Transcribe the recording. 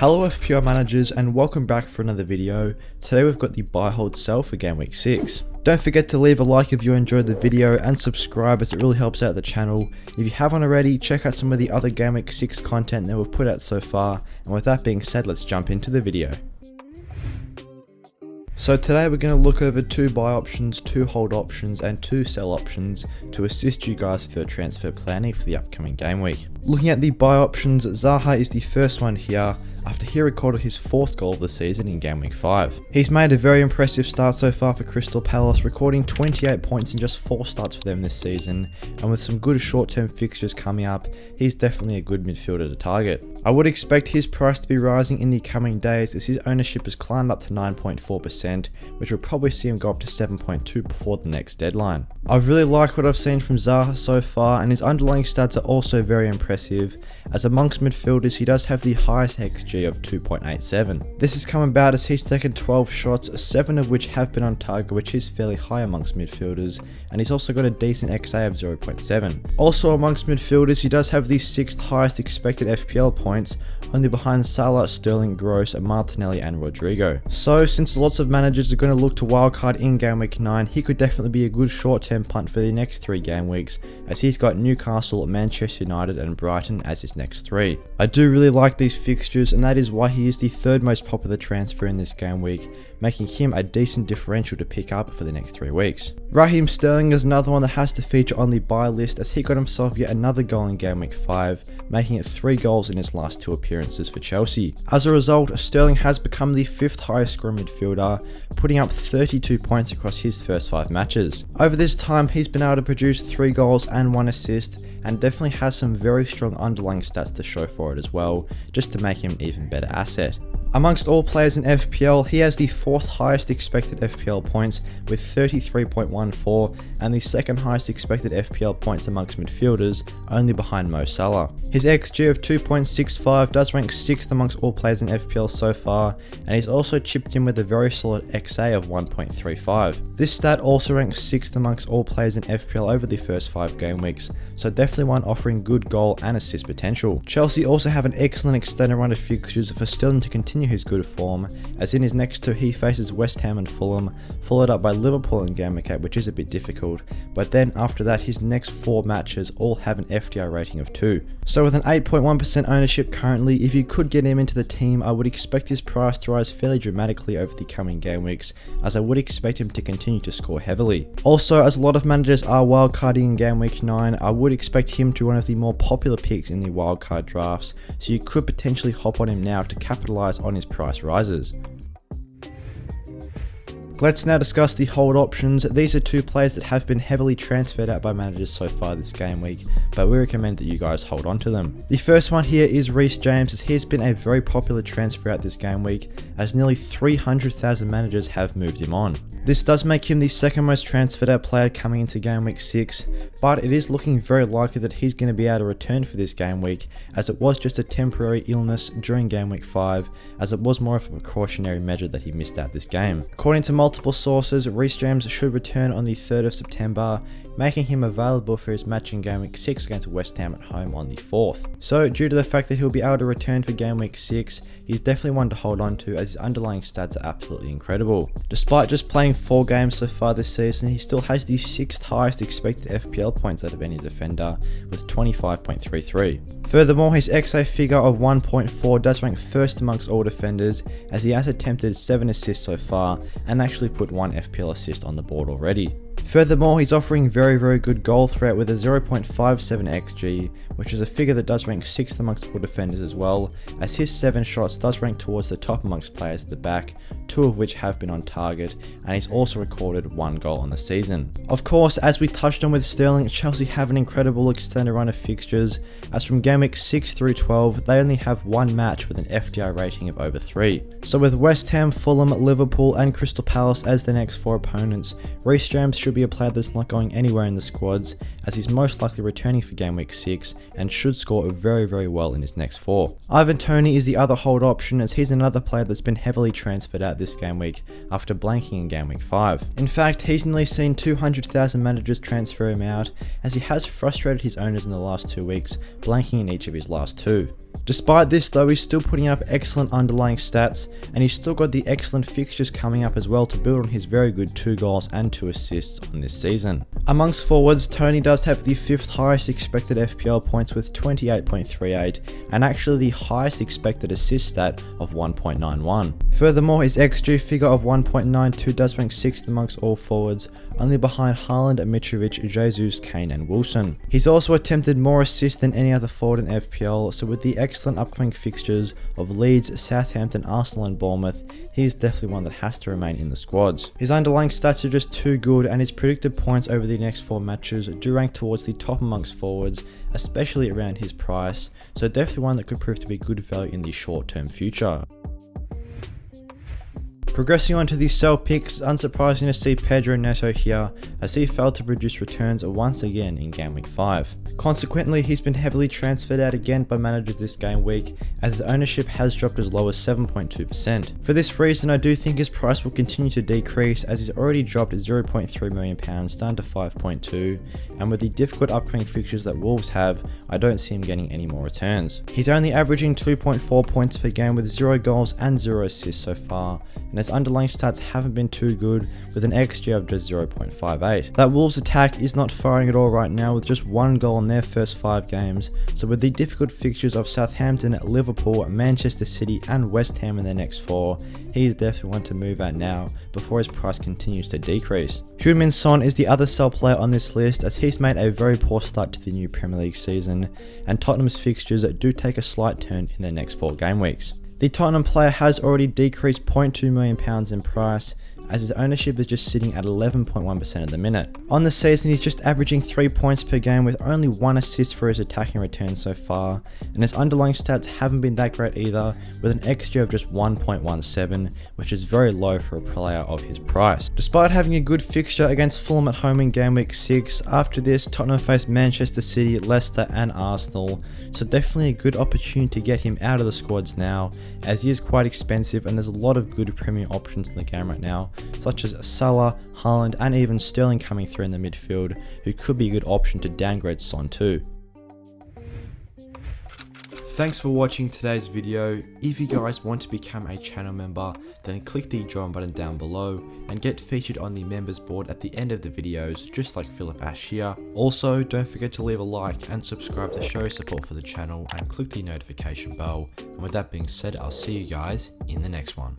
Hello FPL managers and welcome back for another video. Today we've got the buy hold sell for game week 6. Don't forget to leave a like if you enjoyed the video and subscribe as it really helps out the channel. If you haven't already, check out some of the other game week 6 content that we've put out so far, and with that being said, let's jump into the video. So today we're going to look over 2 buy options, 2 hold options and 2 sell options to assist you guys with your transfer planning for the upcoming game week. Looking at the buy options, Zaha is the first one here after he recorded his 4th goal of the season in game week 5. He's made a very impressive start so far for Crystal Palace, recording 28 points in just 4 starts for them this season, and with some good short-term fixtures coming up, he's definitely a good midfielder to target. I would expect his price to be rising in the coming days as his ownership has climbed up to 9.4%, which will probably see him go up to 7.2 before the next deadline. I really like what I've seen from Zaha so far, and his underlying stats are also very impressive, as amongst midfielders he does have the highest XG of 2.87. This has come about as he's taken 12 shots, 7 of which have been on target, which is fairly high amongst midfielders, and he's also got a decent XA of 0.7. Also amongst midfielders he does have the 6th highest expected FPL points, only behind Salah, Sterling, Gross, Martinelli and Rodrigo. So since lots of managers are going to look to wildcard in game week 9, he could definitely be a good short-term punt for the next 3 game weeks, as he's got Newcastle, Manchester United and Brighton as his next 3. I do really like these fixtures, and that is why he is the 3rd most popular transfer in this game week, making him a decent differential to pick up for the next 3 weeks. Raheem Sterling is another one that has to feature on the buy list, as he got himself yet another goal in game week 5, making it 3 goals in his last 2 appearances for Chelsea. As a result, Sterling has become the 5th highest scoring midfielder, putting up 32 points across his first 5 matches. Over this time, he's been able to produce 3 goals and 1 assist, and definitely has some very strong underlying stats to show for it as well, just to make him an even better asset. Amongst all players in FPL, he has the 4th highest expected FPL points with 33.14 and the 2nd highest expected FPL points amongst midfielders, only behind Mo Salah. His XG of 2.65 does rank 6th amongst all players in FPL so far, and he's also chipped in with a very solid XA of 1.35. This stat also ranks 6th amongst all players in FPL over the first 5 game weeks, so definitely one offering good goal and assist potential. Chelsea also have an excellent extended run of fixtures for Sterling to continue his good form, as in his next 2 he faces West Ham and Fulham, followed up by Liverpool in game week 8, which is a bit difficult, but then after that his next 4 matches all have an FDI rating of 2. So with an 8.1% ownership currently, if you could get him into the team, I would expect his price to rise fairly dramatically over the coming game weeks, as I would expect him to continue to score heavily. Also, as a lot of managers are wildcarding in game week 9, I would expect him to be one of the more popular picks in the wildcard drafts, so you could potentially hop on him now to capitalize on his price rises. Let's now discuss the hold options. These are 2 players that have been heavily transferred out by managers so far this game week, but we recommend that you guys hold on to them. The first one here is Reece James, as he's been a very popular transfer out this game week, as nearly 300,000 managers have moved him on. This does make him the 2nd most transferred out player coming into game week 6, but it is looking very likely that he's going to be able to return for this game week, as it was just a temporary illness during game week 5, as it was more of a precautionary measure that he missed out this game. According to multiple sources, Reece James should return on the 3rd of September, making him available for his match in game week 6 against West Ham at home on the 4th. So due to the fact that he'll be able to return for game week 6, he's definitely one to hold on to, as his underlying stats are absolutely incredible. Despite just playing 4 games so far this season, he still has the 6th highest expected FPL points out of any defender, with 25.33. Furthermore, his XA figure of 1.4 does rank 1st amongst all defenders, as he has attempted 7 assists so far and actually put 1 FPL assist on the board already. Furthermore, he's offering very good goal threat with a 0.57 XG, which is a figure that does rank 6th amongst all defenders as well, as his 7 shots does rank towards the top amongst players at the back, 2 of which have been on target, and he's also recorded 1 goal on the season. Of course, as we touched on with Sterling, Chelsea have an incredible extended run of fixtures, as from game week 6 through 12, they only have 1 match with an FDI rating of over 3. So with West Ham, Fulham, Liverpool and Crystal Palace as their next 4 opponents, Reece James should be a player that's not going anywhere in the squads, as he's most likely returning for game week 6 and should score very well in his next 4. Ivan Toney is the other hold option, as he's another player that's been heavily transferred out this game week after blanking in game week 5. In fact, he's nearly seen 200,000 managers transfer him out, as he has frustrated his owners in the last 2 weeks, blanking in each of his last 2. Despite this though, he's still putting up excellent underlying stats, and he's still got the excellent fixtures coming up as well to build on his very good 2 goals and 2 assists on this season. Amongst forwards, Tony does have the 5th highest expected FPL points with 28.38, and actually the highest expected assist stat of 1.91. Furthermore, his XG figure of 1.92 does rank 6th amongst all forwards, only behind Haaland, Mitrovic, Jesus, Kane and Wilson. He's also attempted more assists than any other forward in FPL, so with the excellent upcoming fixtures of Leeds, Southampton, Arsenal and Bournemouth, he's definitely one that has to remain in the squads. His underlying stats are just too good, and his predicted points over the next 4 matches do rank towards the top amongst forwards, especially around his price, so definitely one that could prove to be good value in the short term future. Progressing on to the sell picks, unsurprising to see Pedro Neto here, as he failed to produce returns once again in Game Week 5. Consequently, he's been heavily transferred out again by managers this game week, as his ownership has dropped as low as 7.2%. For this reason, I do think his price will continue to decrease, as he's already dropped £0.3 million down to 5.2, and with the difficult upcoming fixtures that Wolves have, I don't see him getting any more returns. He's only averaging 2.4 points per game with 0 goals and 0 assists so far, and his underlying stats haven't been too good, with an XG of just 0.58. That Wolves attack is not firing at all right now, with just 1 goal in their first 5 games, so with the difficult fixtures of Southampton, Liverpool, Manchester City and West Ham in their next 4, he is definitely one to move out now before his price continues to decrease. Heung-min Son is the other sell player on this list, as he's made a very poor start to the new Premier League season, and Tottenham's fixtures do take a slight turn in their next 4 game weeks. The Tottenham player has already decreased £0.2 million in price, as his ownership is just sitting at 11.1% at the minute. On the season, he's just averaging 3 points per game with only 1 assist for his attacking return so far, and his underlying stats haven't been that great either, with an XG of just 1.17, which is very low for a player of his price. Despite having a good fixture against Fulham at home in Game Week 6, after this Tottenham face Manchester City, Leicester and Arsenal, so definitely a good opportunity to get him out of the squads now, as he is quite expensive and there's a lot of good premium options in the game right now, such as Salah, Haaland and even Sterling coming through in the midfield, who could be a good option to downgrade Son too. Thanks for watching today's video. If you guys want to become a channel member, then click the join button down below and get featured on the members board at the end of the videos, just like Philip Ash here. Also, don't forget to leave a like and subscribe to show support for the channel and click the notification bell. And with that being said, I'll see you guys in the next one.